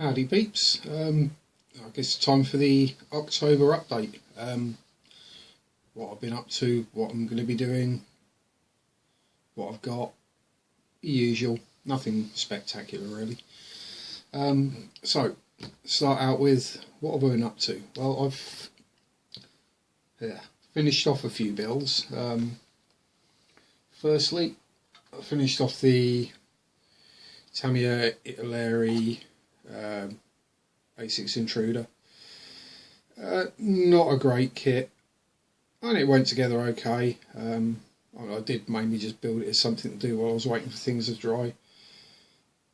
Howdy peeps, I guess it's time for the October update. What I've been up to, what I'm going to be doing, what I've got, the usual, nothing spectacular really. So, start out with what I've been up to. Well, I've finished off a few builds. Firstly, I finished off the Tamiya Italeri A6 Intruder. Not a great kit, and it went together okay. I did mainly just build it as something to do while I was waiting for things to dry.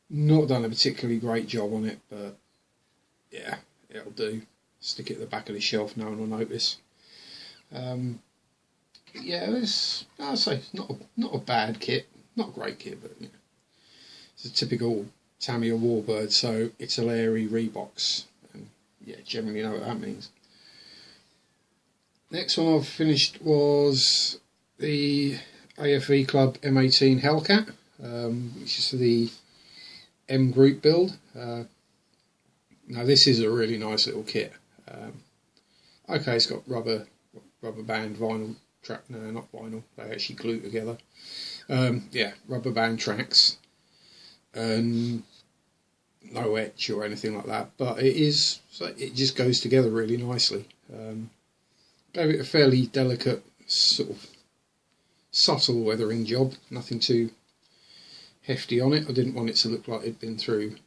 Not done a particularly great job on it, but yeah, it'll do. Stick it at the back of the shelf, no one will notice. Yeah, I'd say not a bad kit, not a great kit, but yeah. It's a typical Tamiya Warbird, so Italeri Reeboks, and yeah, generally know what that means. Next one I've finished was the AFV Club M18 Hellcat, which is the M Group build. Now this is a really nice little kit. Okay, it's got rubber band vinyl track. No, not vinyl. They actually glue together. Yeah, rubber band tracks, and no etch or anything like that. But it just goes together really nicely. Gave it a fairly delicate, sort of subtle weathering job. Nothing too hefty on it. I didn't want it to look like it'd been through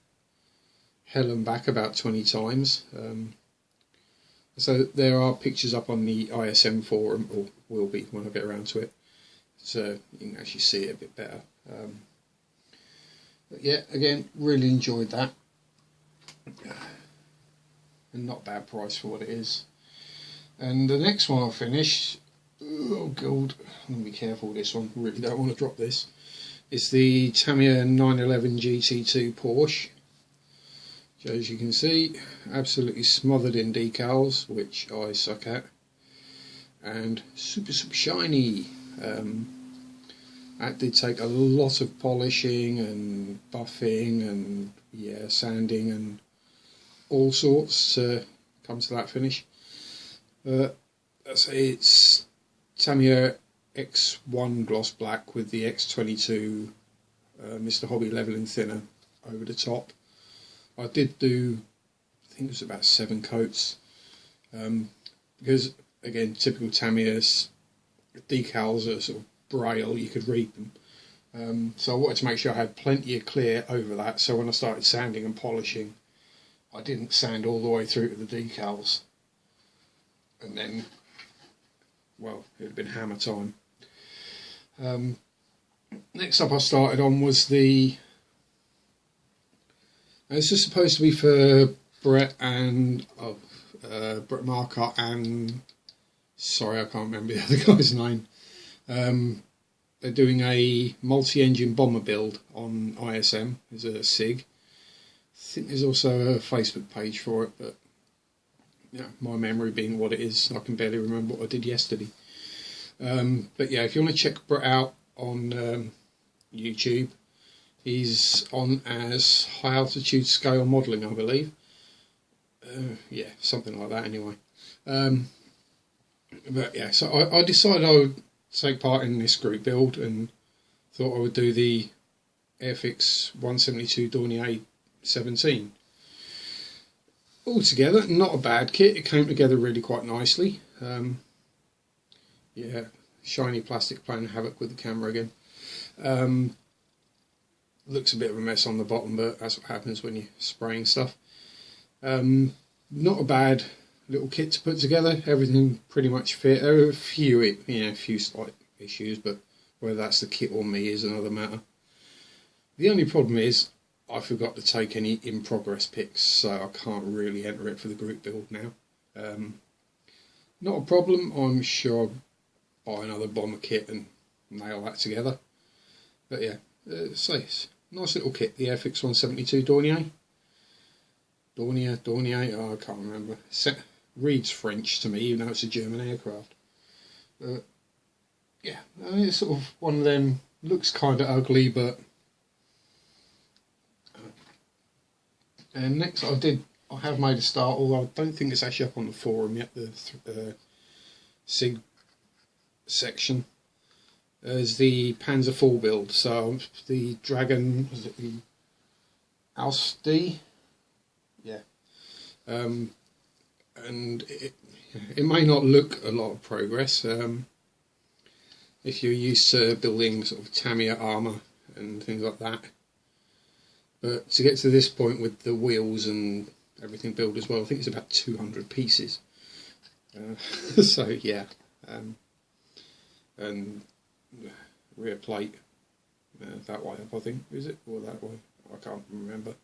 hell and back about 20 times. So there are pictures up on the ISM forum, or will be when I get around to it, so you can actually see it a bit better. But yeah, again, really enjoyed that, and not a bad price for what it is. And the next one I finished, oh god, I'm going to be careful with this one, really don't want to drop this, is the Tamiya 911 GT2 Porsche. So as you can see, absolutely smothered in decals, which I suck at, and super shiny. That did take a lot of polishing and buffing and yeah, sanding and all sorts to come to that finish. I say it's Tamiya X1 gloss black with the X22 Mr. Hobby leveling thinner over the top. I did do, I think it was about 7 coats, because again, typical Tamiya's decals are sort of braille, you could read them. So I wanted to make sure I had plenty of clear over that, so when I started sanding and polishing, I didn't sand all the way through to the decals. And then, well, it had been hammer time. Next up I started on was the, this is supposed to be for Brett and Brett Marcotte and, sorry I can't remember the other guy's name. They're doing a multi-engine bomber build on ISM as a SIG. I think there's also a Facebook page for it, but yeah, my memory being what it is, I can barely remember what I did yesterday. But yeah, if you want to check Brett out on YouTube, he's on as high altitude scale modelling, I believe. Yeah, something like that anyway. But yeah, so I decided I would take part in this group build and thought I would do the Airfix 172 Dornier 17. Altogether, not a bad kit. It came together really quite nicely. Yeah, shiny plastic playing havoc with the camera again. Looks a bit of a mess on the bottom, but that's what happens when you're spraying stuff. Not a bad little kit to put together. Everything pretty much fit. There are a few slight issues, but whether that's the kit or me is another matter. The only problem is I forgot to take any in-progress pics, so I can't really enter it for the group build now. Not a problem. I'm sure I'll buy another bomber kit and nail that together. But yeah, so it's a nice little kit, the Airfix 172 Dornier. Dornier, oh, I can't remember. Reads French to me, even though it's a German aircraft. Yeah, I mean, it's sort of one of them, looks kind of ugly, but And next I have made a start, although I don't think it's actually up on the forum yet, the SIG section, is the Panzer IV build. So the Dragon, was it the busty? Yeah. And it may not look a lot of progress if you're used to building sort of Tamiya armour and things like that. But to get to this point with the wheels and everything built as well, I think it's about 200 pieces. So yeah, and rear plate that way up, I think, is it, or that way? I can't remember.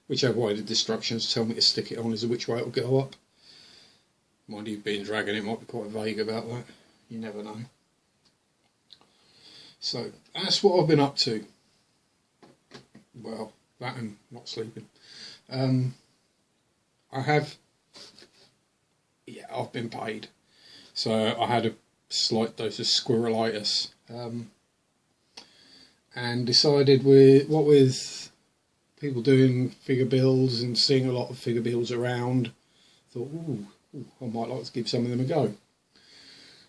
Whichever way the instructions tell me to stick it on is which way it'll go up. Mind you, being Dragon, it might be quite vague about that. You never know. So that's what I've been up to. Well, that and not sleeping. I've been paid. So I had a slight dose of squirrelitis, and decided with people doing figure builds and seeing a lot of figure builds around, thought, ooh, I might like to give some of them a go.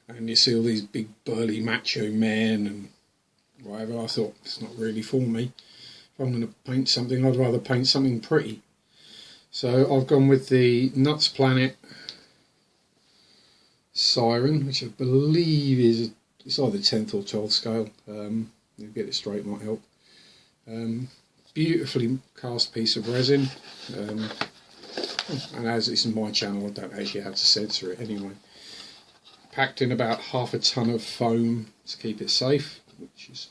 And you see all these big burly macho men and whatever. I thought, it's not really for me. If I'm going to paint something, I'd rather paint something pretty. So I've gone with the Nuts Planet Siren, which I believe is, it's either 10th or 12th scale. You get it straight might help. Beautifully cast piece of resin. And as it's in my channel, I don't actually have to censor it anyway. Packed in about half a ton of foam to keep it safe, which is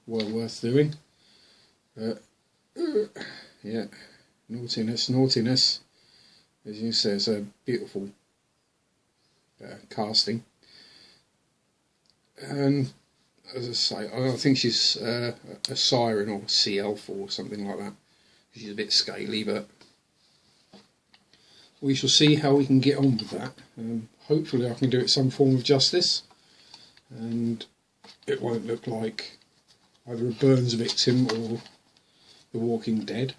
well worth doing. Yeah, naughtiness. As you say, it's a beautiful casting. And as I say, I think she's a Siren or CL4 or something like that. She's a bit scaly, but we shall see how we can get on with that. Hopefully I can do it some form of justice, and it won't look like either a Burns victim or The Walking Dead.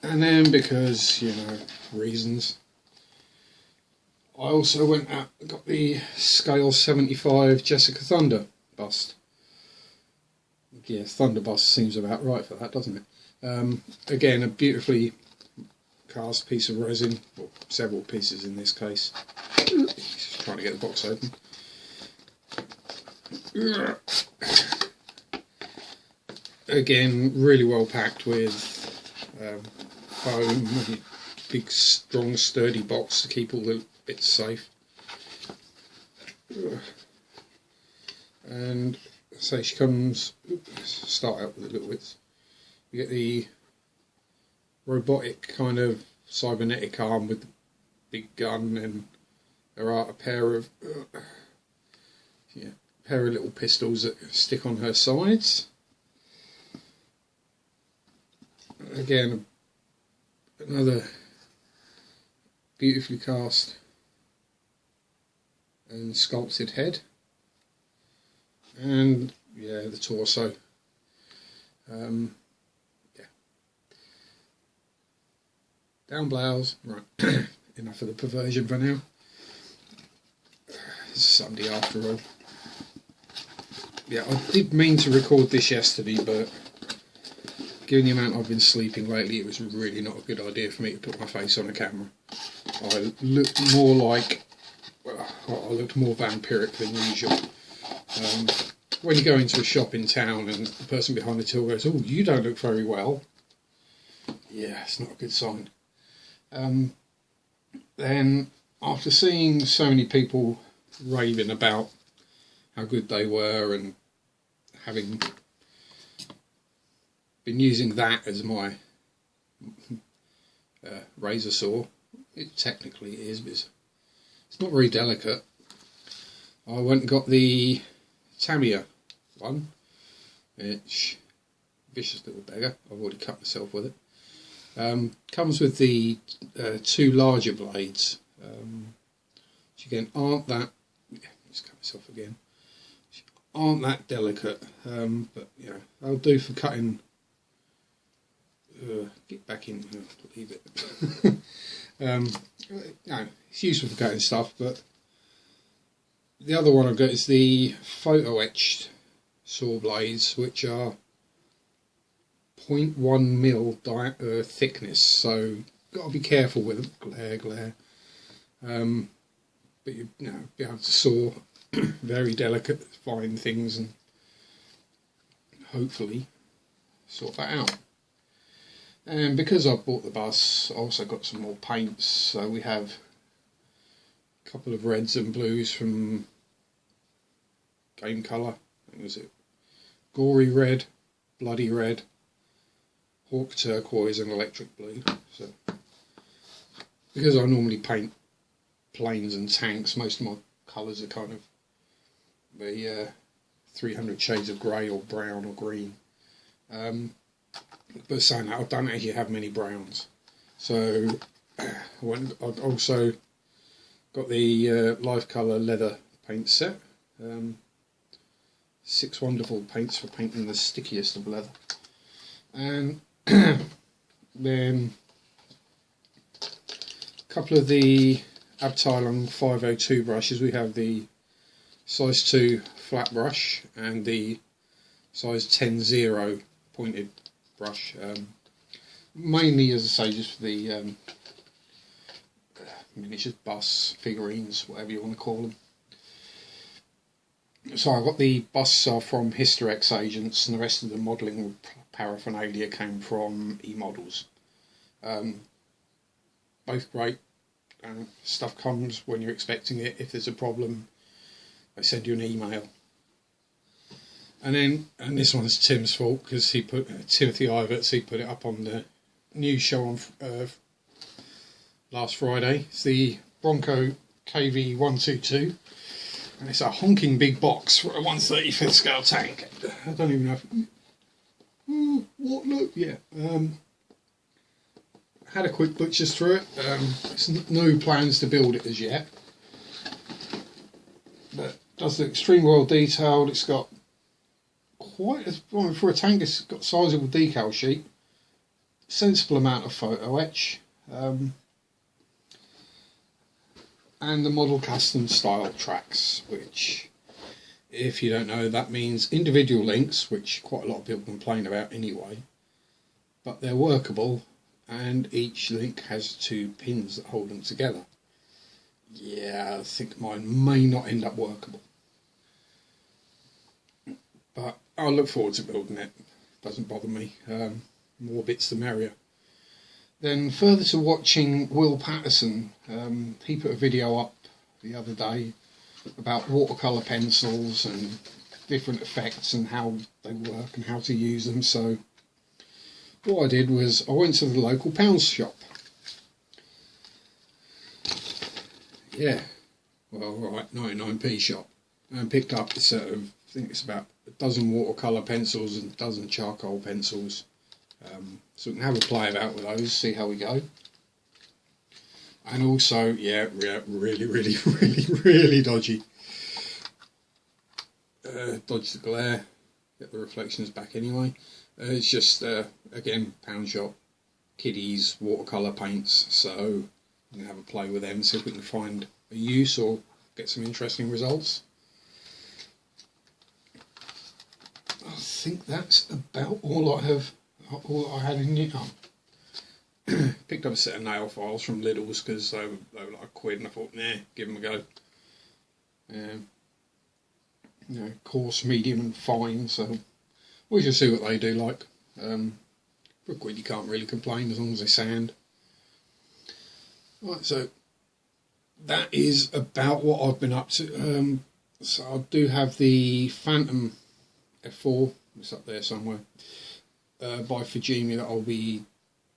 And then, because, you know, reasons, I also went out and got the scale 75 Jessica Thunder bust. Yeah, Thunder bust seems about right for that, doesn't it? Again, a beautifully cast piece of resin, or several pieces in this case. Just trying to get the box open. Again, really well packed with foam, a big strong sturdy box to keep all the bits safe. And so she comes, start out with a little bit. You get the robotic kind of cybernetic arm with the big gun, and there are a pair of little pistols that stick on her sides. Again, another beautifully cast and sculpted head, and yeah, the torso. Yeah, down blouse. Right, enough of the perversion for now. It's Sunday after all. Yeah, I did mean to record this yesterday, but given the amount I've been sleeping lately, it was really not a good idea for me to put my face on a camera. I looked more like, well, I looked more vampiric than usual. When you go into a shop in town and the person behind the till goes, "Oh, you don't look very well," yeah, it's not a good sign. Then, after seeing so many people raving about how good they were, and having been using that as my razor saw, it technically is, but it's not very delicate. I went and got the Tamiya one, which, vicious little beggar, I've already cut myself with it. Comes with the two larger blades, which again aren't that, just cut myself again, aren't that delicate, but you know, they'll do for cutting get back in, leave it. No, it's useful for cutting stuff, but the other one I've got is the photo etched saw blades, which are 0.1 mm thickness, so got to be careful with them. Glare. But you know, be able to saw very delicate, fine things, and hopefully sort that out. And because I bought the bus, I also got some more paints. So we have a couple of reds and blues from Game Colour. I think was it Gory Red, Bloody Red, Hawk Turquoise, and Electric Blue. So because I normally paint planes and tanks, most of my colours are kind of the 300 shades of grey or brown or green. But saying that, I don't actually have many browns. So I've also got the Life Colour leather paint set. 6 wonderful paints for painting the stickiest of leather. And then a couple of the Abteilung 502 brushes. We have the size 2 flat brush and the size 10-0 pointed brush. Mainly, as I say, just for the miniatures, busts, figurines, whatever you want to call them. So I got the busts are from Hysterex agents, and the rest of the modelling paraphernalia came from eModels. Both great. Stuff comes when you're expecting it. If there's a problem, they send you an email. And this one's Tim's fault, because he put Timothy Iverts. He put it up on the news show on last Friday. It's the Bronco KV122, and it's a honking big box for a 1/35 scale tank. I don't even know if, what look, yeah. Had a quick butcher's through it. There's no plans to build it as yet, but does look extremely well detailed. It's got quite a, for a tank, it's got a sizable decal sheet, sensible amount of photo etch, and the model custom style tracks, which, if you don't know, that means individual links, which quite a lot of people complain about anyway, but they're workable, and each link has 2 pins that hold them together. Yeah, I think mine may not end up workable, but I'll look forward to building it. Doesn't bother me. More bits the merrier. Then further to watching Will Patterson, he put a video up the other day about watercolour pencils and different effects and how they work and how to use them. So what I did was I went to the local pounds shop. Yeah, well, right, 99p shop, and picked up a set of, I think it's about a dozen watercolour pencils and a dozen charcoal pencils. So we can have a play about with those, see how we go. And also, yeah, really dodgy. Dodge the glare, get the reflections back anyway. It's just, again, pound shop, kiddies, watercolour paints, so we can have a play with them, see if we can find a use or get some interesting results. I think that's about all I had in it. Picked up a set of nail files from Lidl's because they were like £1, and I thought, nah, give them a go. You know, coarse, medium and fine, so we shall see what they do like. For £1 you can't really complain as long as they sand. Right, so that is about what I've been up to. So I do have the Phantom F4, it's up there somewhere, by Fujimi, that I'll be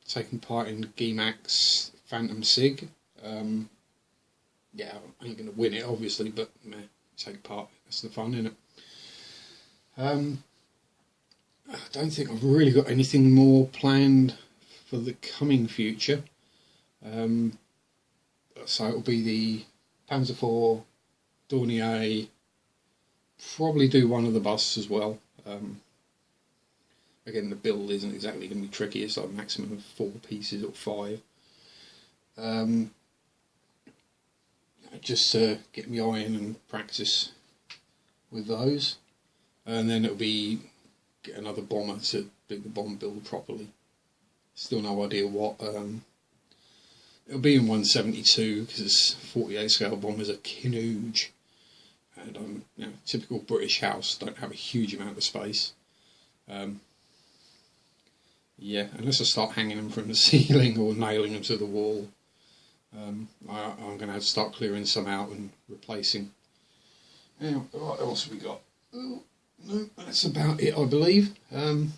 taking part in GEMAX Phantom SIG. Yeah, I ain't going to win it obviously, but meh, take part, that's the fun, isn't it? I don't think I've really got anything more planned for the coming future. So it'll be the Panzer IV, Dornier, probably do one of the busts as well. again, the build isn't exactly going to be tricky. It's like a maximum of 4 pieces or 5. Just get my eye in and practice with those, and then it'll be get another bomber to do the bomb build properly. Still no idea what. It'll be in 172 because 48 scale bombers are huge, and typical British house don't have a huge amount of space. Yeah, unless I start hanging them from the ceiling or nailing them to the wall, I'm going to have to start clearing some out and replacing. Anyway, what else have we got? Oh, no, that's about it, I believe. Don't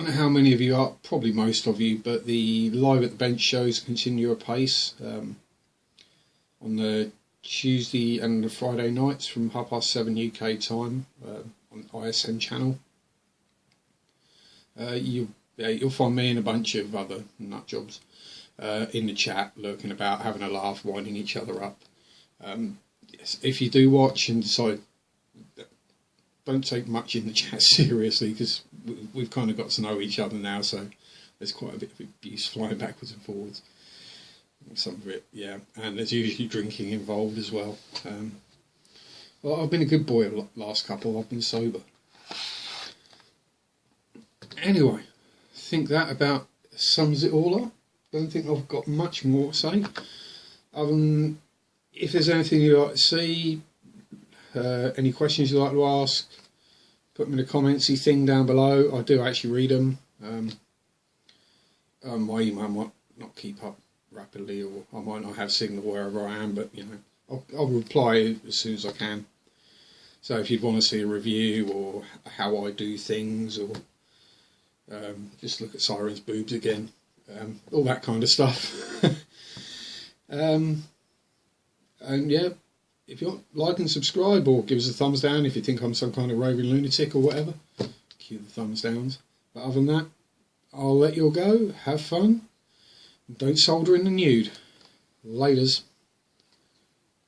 know how many of you are, probably most of you, but the live at the bench shows continue apace on the Tuesday and the Friday nights from 7:30 UK time on ISN channel. You'll find me and a bunch of other nut jobs in the chat, lurking about, having a laugh, winding each other up. Yes, if you do watch and decide, don't take much in the chat seriously, because we've kind of got to know each other now, so there's quite a bit of abuse flying backwards and forwards. Some of it, yeah, and there's usually drinking involved as well. Well, I've been a good boy the last couple. I've been sober. Anyway, I think that about sums it all up. Don't think I've got much more to say. Other than, if there's anything you'd like to see, any questions you'd like to ask, put them in the commentsy thing down below. I do actually read them. My email might not keep up rapidly, or I might not have signal wherever I am, but I'll reply as soon as I can. So if you'd want to see a review or how I do things, or just look at Siren's boobs again, all that kind of stuff. And yeah, if you want, like and subscribe, or give us a thumbs down if you think I'm some kind of roving lunatic or whatever. Cue the thumbs downs. But other than that, I'll let you all go. Have fun. Don't solder in the nude. Laters.